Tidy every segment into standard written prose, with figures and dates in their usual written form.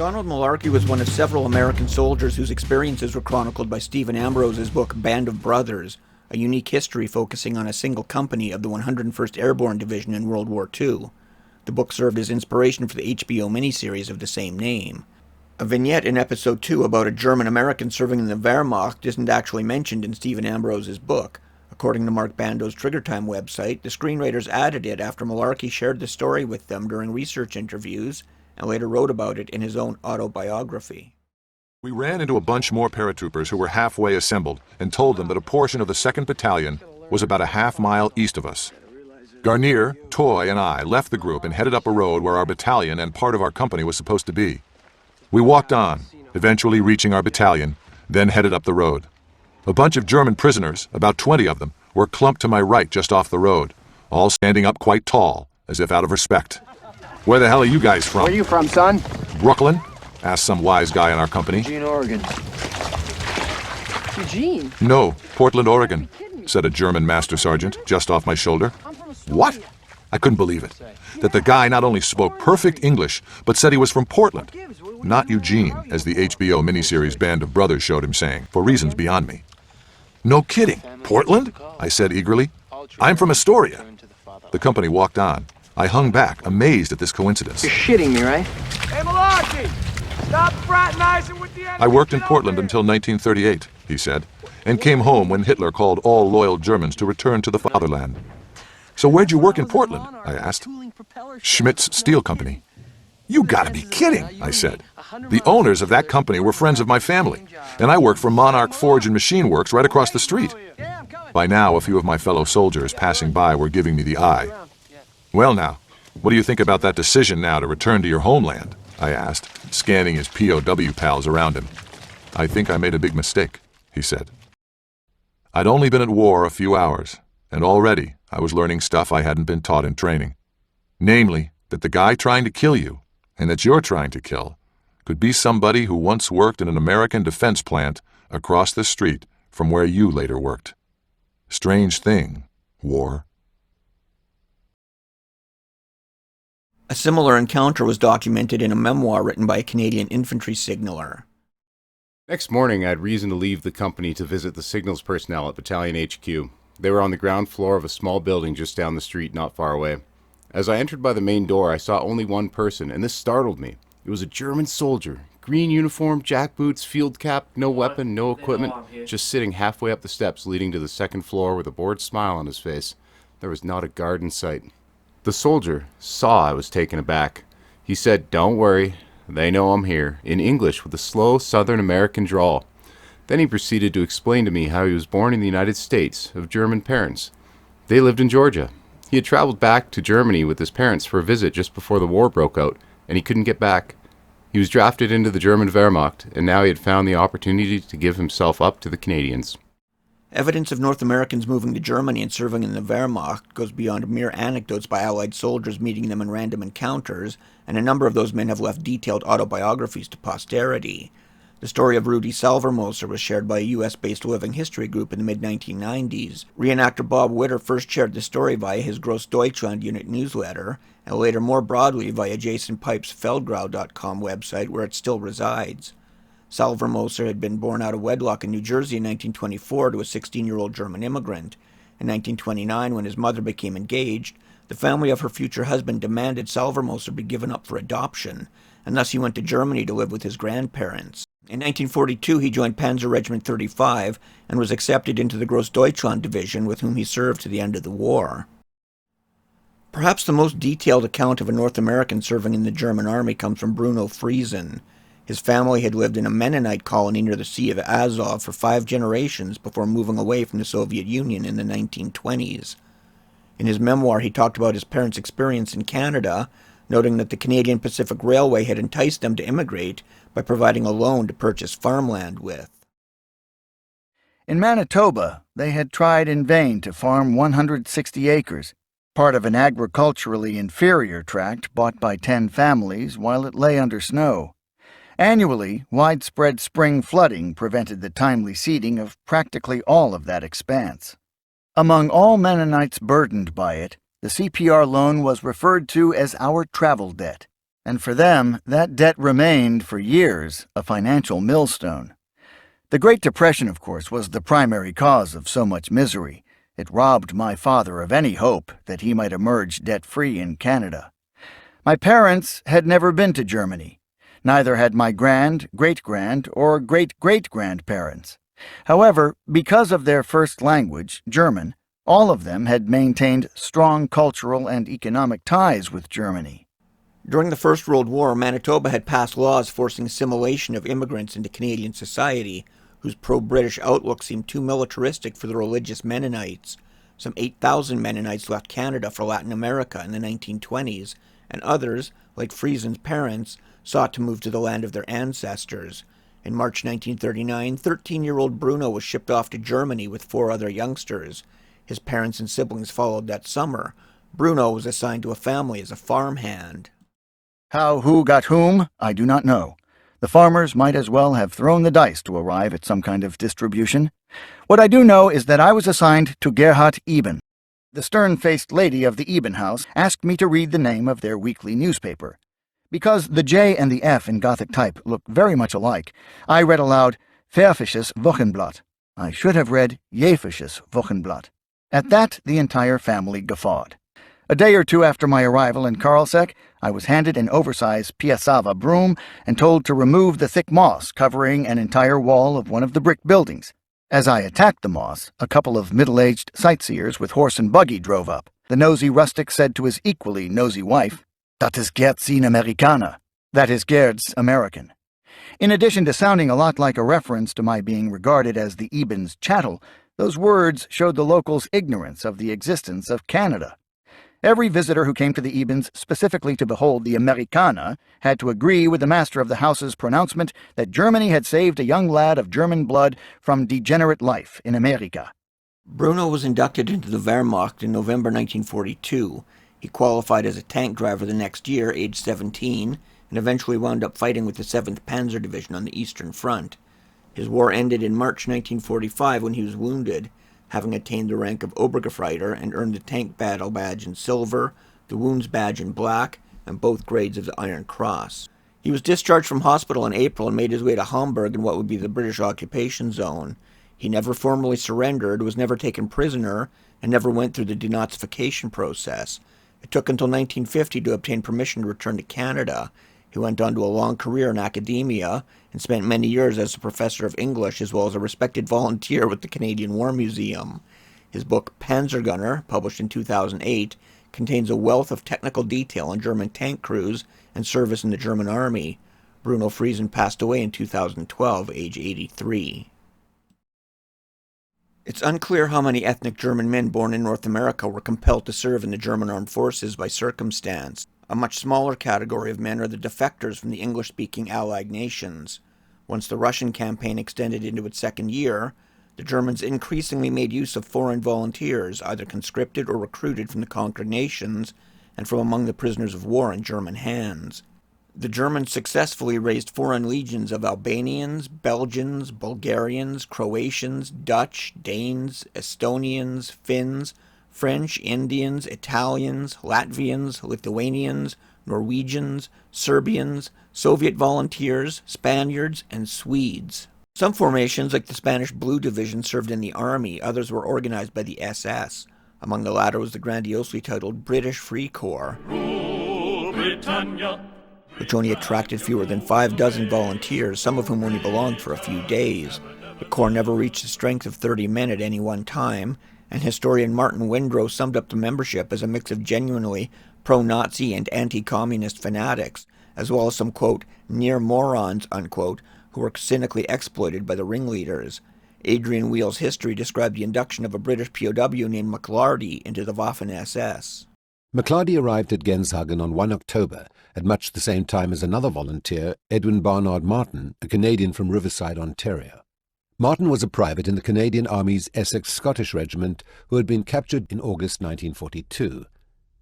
Donald Malarkey was one of several American soldiers whose experiences were chronicled by Stephen Ambrose's book Band of Brothers, a unique history focusing on a single company of the 101st Airborne Division in World War II. The book served as inspiration for the HBO miniseries of the same name. A vignette in Episode 2 about a German-American serving in the Wehrmacht isn't actually mentioned in Stephen Ambrose's book. According to Mark Bando's Trigger Time website, the screenwriters added it after Malarkey shared the story with them during research interviews and later wrote about it in his own autobiography. We ran into a bunch more paratroopers who were halfway assembled and told them that a portion of the 2nd Battalion was about a half-mile east of us. Garnier, Toy, and I left the group and headed up a road where our battalion and part of our company was supposed to be. We walked on, eventually reaching our battalion, then headed up the road. A bunch of German prisoners, about 20 of them, were clumped to my right just off the road, all standing up quite tall, as if out of respect. "Where the hell are you guys from?" "Where are you from, son?" "Brooklyn?" asked some wise guy in our company. "Eugene, Oregon." "Eugene?" "No, Portland, Oregon," said a German master sergeant just off my shoulder. What? I couldn't believe it. That the guy not only spoke perfect English, but said he was from Portland. Not Eugene, as the HBO miniseries Band of Brothers showed him saying, for reasons beyond me. "No kidding. Portland?" I said eagerly. "I'm from Astoria." The company walked on. I hung back, amazed at this coincidence. "You're shitting me, right?" "Hey, Malarkey! Stop fraternizing with the enemy! "I worked in Portland until 1938, he said, and came home when Hitler called all loyal Germans to return to the fatherland. "So where'd you work in Portland?" I asked. "Schmidt's Steel Company." "You gotta be kidding," I said. "The owners of that company were friends of my family, and I worked for Monarch Forge and Machine Works right across the street." By now, a few of my fellow soldiers passing by were giving me the eye. "Well now, what do you think about that decision now to return to your homeland?" I asked, scanning his POW pals around him. "I think I made a big mistake," he said. I'd only been at war a few hours, and already I was learning stuff I hadn't been taught in training. Namely, that the guy trying to kill you, and that you're trying to kill, could be somebody who once worked in an American defense plant across the street from where you later worked. Strange thing, war. A similar encounter was documented in a memoir written by a Canadian infantry signaller. Next morning, I had reason to leave the company to visit the signals personnel at Battalion HQ. They were on the ground floor of a small building just down the street, not far away. As I entered by the main door, I saw only one person, and this startled me. It was a German soldier. Green uniform, jackboots, field cap, no weapon, no equipment, just sitting halfway up the steps leading to the 2nd floor with a bored smile on his face. There was not a guard in sight. The soldier saw I was taken aback. He said, "Don't worry, they know I'm here," in English with a slow Southern American drawl. Then he proceeded to explain to me how he was born in the United States, of German parents. They lived in Georgia. He had traveled back to Germany with his parents for a visit just before the war broke out, and he couldn't get back. He was drafted into the German Wehrmacht, and now he had found the opportunity to give himself up to the Canadians. Evidence of North Americans moving to Germany and serving in the Wehrmacht goes beyond mere anecdotes by Allied soldiers meeting them in random encounters, and a number of those men have left detailed autobiographies to posterity. The story of Rudy Salvermoser was shared by a US-based living history group in the mid-1990s. Reenactor Bob Witter first shared the story via his Gross Deutschland unit newsletter, and later more broadly via Jason Pipe's Feldgrau.com website, where it still resides. Salvermoser had been born out of wedlock in New Jersey in 1924 to a 16-year-old German immigrant. In 1929, when his mother became engaged, the family of her future husband demanded Salvermoser be given up for adoption, and thus he went to Germany to live with his grandparents. In 1942, he joined Panzer Regiment 35 and was accepted into the Gross Deutschland Division, with whom he served to the end of the war. Perhaps the most detailed account of a North American serving in the German army comes from Bruno Friesen. His family had lived in a Mennonite colony near the Sea of Azov for 5 generations before moving away from the Soviet Union in the 1920s. In his memoir, he talked about his parents' experience in Canada, noting that the Canadian Pacific Railway had enticed them to immigrate by providing a loan to purchase farmland with. In Manitoba, they had tried in vain to farm 160 acres, part of an agriculturally inferior tract bought by 10 families while it lay under snow. Annually, widespread spring flooding prevented the timely seeding of practically all of that expanse. Among all Mennonites burdened by it, the CPR loan was referred to as our travel debt. and for them, that debt remained, for years, a financial millstone. The Great Depression, of course, was the primary cause of so much misery. It robbed my father of any hope that he might emerge debt-free in Canada. My parents had never been to Germany. Neither had my grand, great-grand, or great-great-grandparents. However, because of their first language, German, all of them had maintained strong cultural and economic ties with Germany. During the First World War, Manitoba had passed laws forcing assimilation of immigrants into Canadian society, whose pro-British outlook seemed too militaristic for the religious Mennonites. Some 8,000 Mennonites left Canada for Latin America in the 1920s, and others, like Friesen's parents, sought to move to the land of their ancestors. In March 1939, 13-year-old Bruno was shipped off to Germany with 4 other youngsters. His parents and siblings followed that summer. Bruno was assigned to a family as a farmhand. How who got whom, I do not know. The farmers might as well have thrown the dice to arrive at some kind of distribution. What I do know is that I was assigned to Gerhard Eben. The stern-faced lady of the Eben house asked me to read the name of their weekly newspaper. Because the J and the F in Gothic type look very much alike, I read aloud, Pfäffisches Wochenblatt. I should have read Jäfisches Wochenblatt. At that, the entire family guffawed. A day or two after my arrival in Karlsek, I was handed an oversized piassava broom and told to remove the thick moss covering an entire wall of one of the brick buildings. As I attacked the moss, a couple of middle-aged sightseers with horse and buggy drove up. The nosy rustic said to his equally nosy wife, "Dat is Gerd's Amerikaner." That is Gerd's American. In addition to sounding a lot like a reference to my being regarded as the Eben's chattel, those words showed the locals' ignorance of the existence of Canada. Every visitor who came to the Ebens specifically to behold the Amerikaner had to agree with the master of the house's pronouncement that Germany had saved a young lad of German blood from degenerate life in America. Bruno was inducted into the Wehrmacht in November 1942. He qualified as a tank driver the next year, age 17, and eventually wound up fighting with the 7th Panzer Division on the Eastern Front. His war ended in March 1945 when he was wounded, having attained the rank of Obergefreiter and earned the Tank Battle Badge in silver, the Wounds Badge in black, and both grades of the Iron Cross. He was discharged from hospital in April and made his way to Hamburg in what would be the British occupation zone. He never formally surrendered, was never taken prisoner, and never went through the denazification process. It took until 1950 to obtain permission to return to Canada. He went on to a long career in academia and spent many years as a professor of English as well as a respected volunteer with the Canadian War Museum. His book Panzergunner, published in 2008, contains a wealth of technical detail on German tank crews and service in the German Army. Bruno Friesen passed away in 2012, age 83. It's unclear how many ethnic German men born in North America were compelled to serve in the German armed forces by circumstance. A much smaller category of men are the defectors from the English-speaking Allied nations. Once the Russian campaign extended into its second year, the Germans increasingly made use of foreign volunteers, either conscripted or recruited from the conquered nations and from among the prisoners of war in German hands. The Germans successfully raised foreign legions of Albanians, Belgians, Bulgarians, Croatians, Dutch, Danes, Estonians, Finns, French, Indians, Italians, Latvians, Lithuanians, Norwegians, Serbians, Soviet volunteers, Spaniards, and Swedes. Some formations, like the Spanish Blue Division, served in the army. Others were organized by the SS. Among the latter was the grandiosely titled British Free Corps, which only attracted fewer than 5 dozen volunteers, some of whom only belonged for a few days. The Corps never reached a strength of 30 men at any one time, and historian Martin Windrow summed up the membership as a mix of genuinely pro-Nazi and anti-communist fanatics, as well as some, quote, near morons, unquote, who were cynically exploited by the ringleaders. Adrian Weale's history described the induction of a British POW named McLarty into the Waffen-SS. McLarty arrived at Genshagen on 1 October, at much the same time as another volunteer, Edwin Barnard Martin, a Canadian from Riverside, Ontario. Martin was a private in the Canadian Army's Essex Scottish Regiment who had been captured in August 1942.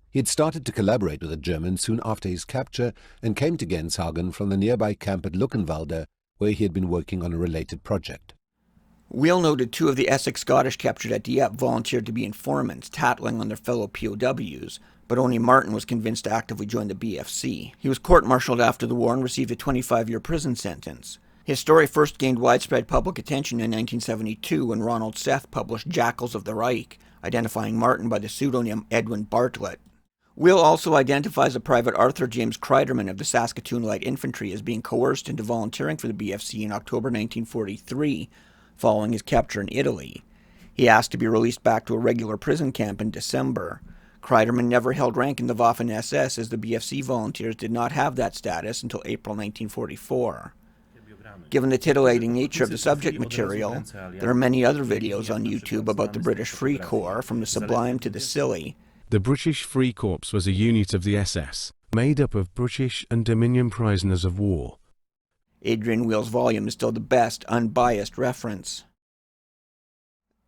He had started to collaborate with the Germans soon after his capture and came to Genshagen from the nearby camp at Luckenwalde, where he had been working on a related project. Weale noted 2 of the Essex Scottish captured at Dieppe volunteered to be informants, tattling on their fellow POWs, but only Martin was convinced to actively join the BFC. He was court-martialed after the war and received a 25-year prison sentence. His story first gained widespread public attention in 1972 when Ronald Seth published Jackals of the Reich, identifying Martin by the pseudonym Edwin Bartlett. Weale also identifies a Private Arthur James Kreiderman of the Saskatoon Light Infantry as being coerced into volunteering for the BFC in October 1943, following his capture in Italy. He asked to be released back to a regular prison camp in December. Kreiderman never held rank in the Waffen-SS, as the BFC volunteers did not have that status until April 1944. Given the titillating nature of the subject material, there are many other videos on YouTube about the British Free Corps, from the sublime to the silly. The British Free Corps was a unit of the SS, made up of British and Dominion prisoners of war. Adrian Weale's volume is still the best, unbiased reference.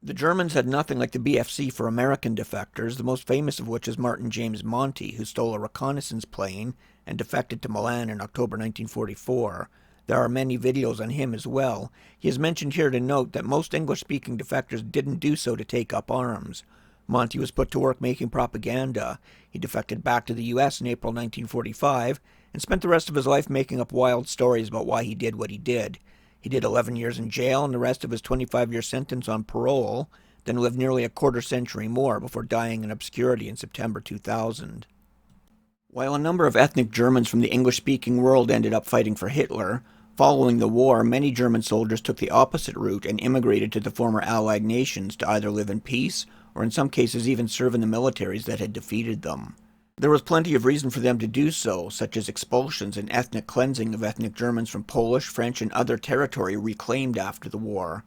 The Germans had nothing like the BFC for American defectors, the most famous of which is Martin James Monty, who stole a reconnaissance plane and defected to Milan in October 1944. There are many videos on him as well. He is mentioned here to note that most English-speaking defectors didn't do so to take up arms. Monty was put to work making propaganda. He defected back to the U.S. in April 1945 and spent the rest of his life making up wild stories about why he did what he did. He did 11 years in jail and the rest of his 25-year sentence on parole, then lived nearly a quarter century more before dying in obscurity in September 2000. While a number of ethnic Germans from the English-speaking world ended up fighting for Hitler, following the war, many German soldiers took the opposite route and immigrated to the former Allied nations to either live in peace or in some cases even serve in the militaries that had defeated them. There was plenty of reason for them to do so, such as expulsions and ethnic cleansing of ethnic Germans from Polish, French, and other territory reclaimed after the war.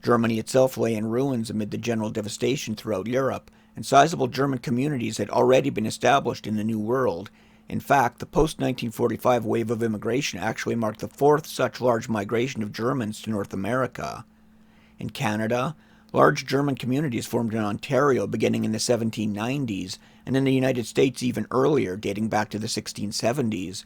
Germany itself lay in ruins amid the general devastation throughout Europe, and sizable German communities had already been established in the New World. In fact, the post-1945 wave of immigration actually marked the fourth such large migration of Germans to North America. In Canada, large German communities formed in Ontario beginning in the 1790s, and in the United States even earlier, dating back to the 1670s.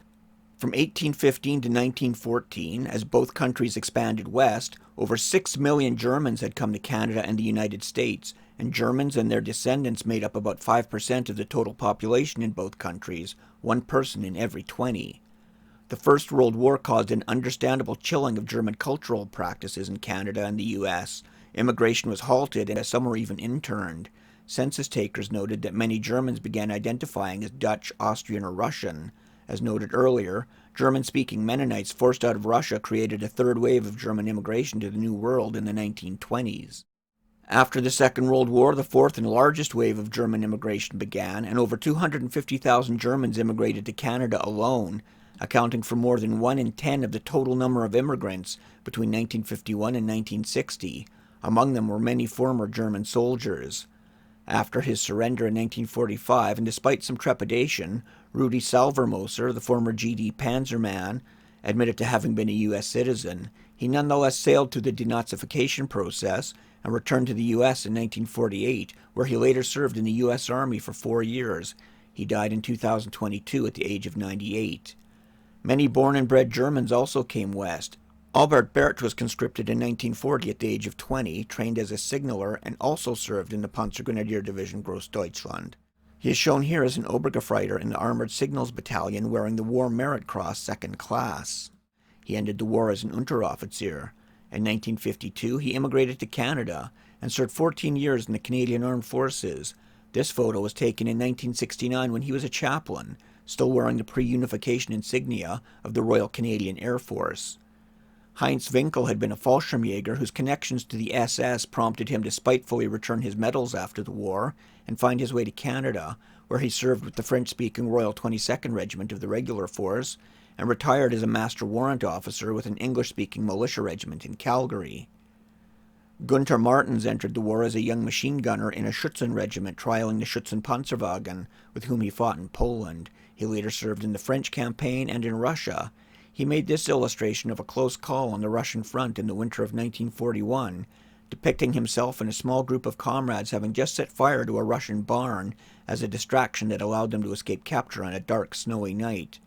From 1815 to 1914, as both countries expanded west, over 6 million Germans had come to Canada and the United States, and Germans and their descendants made up about 5% of the total population in both countries, 1 person in every 20. The First World War caused an understandable chilling of German cultural practices in Canada and the U.S. Immigration was halted, and some were even interned. Census takers noted that many Germans began identifying as Dutch, Austrian, or Russian. As noted earlier, German-speaking Mennonites forced out of Russia created a third wave of German immigration to the New World in the 1920s. After the Second World War, the fourth and largest wave of German immigration began, and over 250,000 Germans immigrated to Canada alone, accounting for more than 1 in 10 of the total number of immigrants between 1951 and 1960. Among them were many former German soldiers. After his surrender in 1945, and despite some trepidation, Rudi Salvermoser, the former GD Panzerman, admitted to having been a U.S. citizen. He nonetheless sailed through the denazification process and returned to the U.S. in 1948, where he later served in the U.S. Army for 4 years. He died in 2022 at the age of 98. Many born and bred Germans also came west. Albert Bert was conscripted in 1940 at the age of 20, trained as a signaler, and also served in the Panzergrenadier Division Großdeutschland. He is shown here as an Obergefreiter in the Armored Signals Battalion wearing the War Merit Cross 2nd Class. He ended the war as an Unteroffizier. In 1952, he immigrated to Canada and served 14 years in the Canadian Armed Forces. This photo was taken in 1969 when he was a chaplain, still wearing the pre-unification insignia of the Royal Canadian Air Force. Heinz Winkel had been a Fallschirmjäger whose connections to the SS prompted him to spitefully return his medals after the war and find his way to Canada, where he served with the French-speaking Royal 22nd Regiment of the Regular Force and retired as a Master Warrant Officer with an English-speaking militia regiment in Calgary. Gunther Martens entered the war as a young machine gunner in a Schützen regiment trialing the Schützen Panzerwagen, with whom he fought in Poland. He later served in the French campaign and in Russia. He made this illustration of a close call on the Russian front in the winter of 1941, depicting himself and a small group of comrades having just set fire to a Russian barn as a distraction that allowed them to escape capture on a dark, snowy night.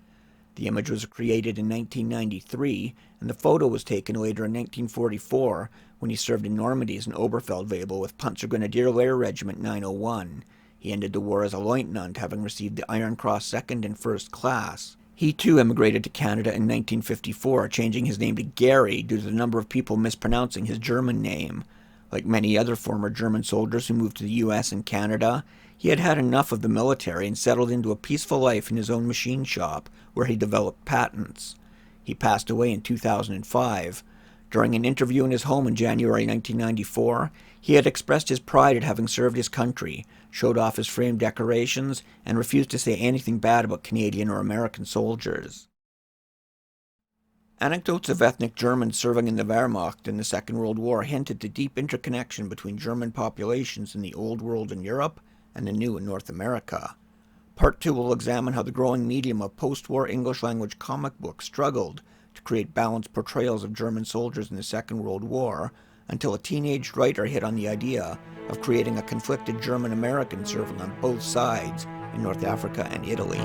The image was created in 1993, and the photo was taken later in 1944 when he served in Normandy as an Oberfeldwebel with Panzergrenadier Lehr Regiment 901. He ended the war as a lieutenant, having received the Iron Cross second and first class. He too emigrated to Canada in 1954, changing his name to Gary due to the number of people mispronouncing his German name. Like many other former German soldiers who moved to the US and Canada, he had had enough of the military and settled into a peaceful life in his own machine shop, where he developed patents. He passed away in 2005. During an interview in his home in January 1994, he had expressed his pride at having served his country, showed off his framed decorations, and refused to say anything bad about Canadian or American soldiers. Anecdotes of ethnic Germans serving in the Wehrmacht in the Second World War hinted to deep interconnection between German populations in the Old World in Europe and the New in North America. Part 2 will examine how the growing medium of post-war English-language comic books struggled to create balanced portrayals of German soldiers in the Second World War, until a teenage writer hit on the idea of creating a conflicted German-American serving on both sides in North Africa and Italy.